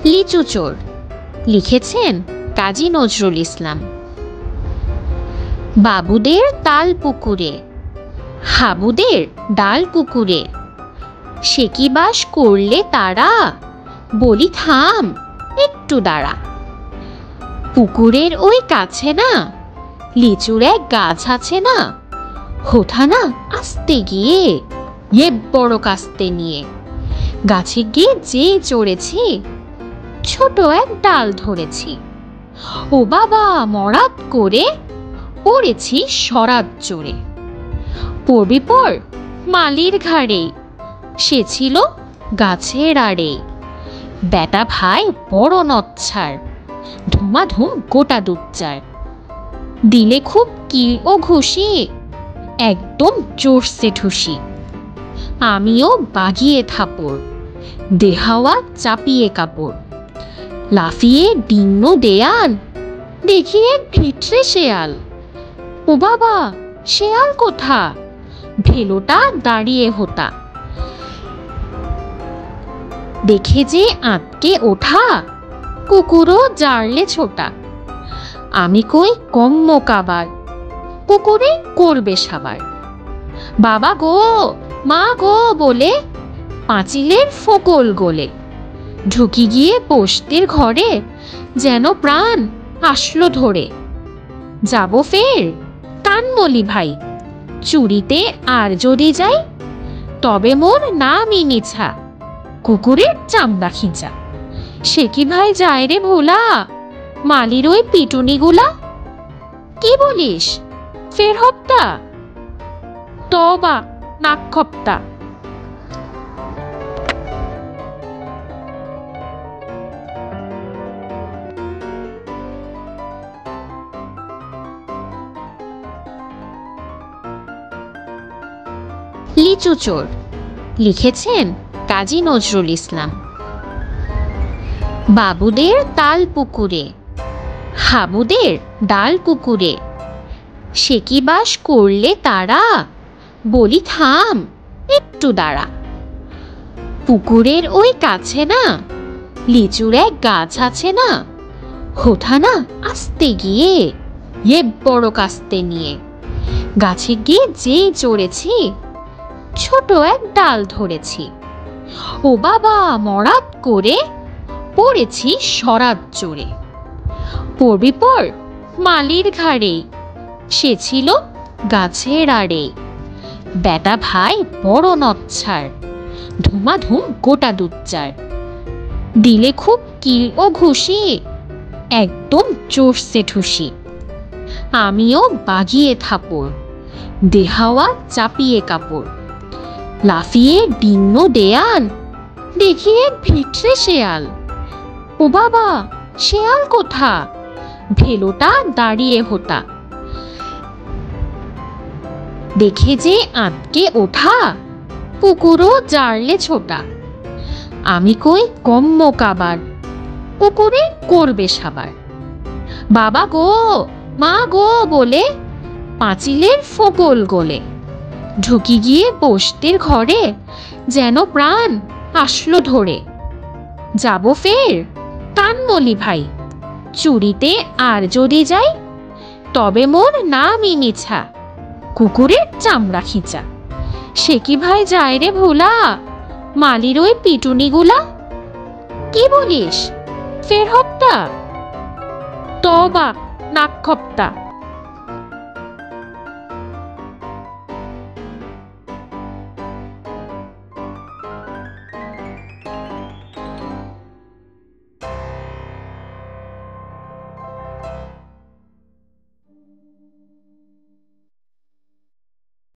লিচু চোর লিখেছেন কাজী নজরুল ইসলাম। বাবুদের তাল পুকুরে, হাবুদের ডাল কুকুরে, সে কি বাস করলে তারা, বলি থাম একটু দাঁড়া। পুকুরের ওই কাছে না লিচুর এক গাছ আছে না, হোথা না আস্তে গিয়ে এ বড় কাস্তে নিয়ে, গাছে গিয়ে যে চড়েছি ছোট এক ডাল ধরেছি। ও বাবা মরাত করে পড়েছি সরাত জোরে। পড়বি পর মালির ঘাড়ে, সে ছিল গাছের আড়ে। বেটা ভাই বড় নচ্ছার, ধুমাধুম গোটা দুচ্চার। দিলে খুব কি ও ঘুষি, একদম জোরসে ঠুসি। আমিও বাগিয়ে থাপড়, দেহাওয়া চাপিয়ে কাপড়। লাফিয়ে ডিন্ন দেয়াল, দেখি এক ভিটরে শেয়াল। ও বাবা শেয়াল কোথা, ভেলোটা দাঁড়িয়ে হোতা। দেখে যে আঁতকে ওঠা, কুকুরও জারলে ছোটা। আমি কই কম্ম কাবার, কুকুরে করবে সাবার। বাবা গো মা গো বলে পাঁচিলের ফোকল গোলে, ঢুকি গিয়ে পোস্তের ঘরে যেন প্রাণ আসলো ধরে। যাব ফের কানমলি ভাই, চুরিতে আর যদি যাই, তবে মোর নামই মিছা, কুকুরের চামড়া খিঁচা। সে কি ভাই যায় রে ভোলা, মালির ওই পিটুনিগুলা। কি বলিস ফের হপ্তা, তবা নাক খপ্তা। লিচু চোর লিখেছেন কাজী নজরুল ইসলাম। বাবুদের তাল পুকুরে, হাবুদের ডাল কুকুরে, সে কি বাস করলে তারা, বলি থাম একটু দাঁড়া। পুকুরের ওই কাছে না লিচুর এক গাছ আছে না, হোথা না আস্তে গিয়ে এ বড় কাস্তে নিয়ে, গাছে গিয়ে যে চড়েছি ছোট এক ডাল ধরেছি। ও বাবা মরাত করে পড়েছি সরাত জোরে। পড়বি পর মালির ঘাড়ে, সে ছিল গাছের আড়ে। বেটা ভাই বড় নচ্ছার, ধুমাধুম গোটা দুচ্চার। দিলে খুব কি ও ঘুষি, একদম জোরসে ঠুসি। আমিও বাগিয়ে থাপড়, দেহাওয়া চাপিয়ে কাপড়। লাফিয়ে ডিন্ন দেয়াল, দেখি এক ভিটরে শেয়াল। ও বাবা শেয়াল কোথা, ভেলোটা দাঁড়িয়ে হোতা। দেখে যে আঁতকে ওঠা, কুকুরও জারলে ছোটা। আমি কই কম্ম কাবার, কুকুরে করবে সাবার। বাবা গো মা গো বলে পাঁচিলের ফোকল গোলে, ঢুকি গিয়ে পোস্তের ঘরে যেন প্রাণ আসলো ধরে। যাব ফের কানমলি ভাই, চুরিতে আর যদি যাই, তবে মোর নামই মিছা, কুকুরের চামড়া খিঁচা। সে কি ভাই যায় রে ভোলা, মালির ওই পিটুনিগুলা। কি বলিস ফের হপ্তা, তবা নাক খপ্তা।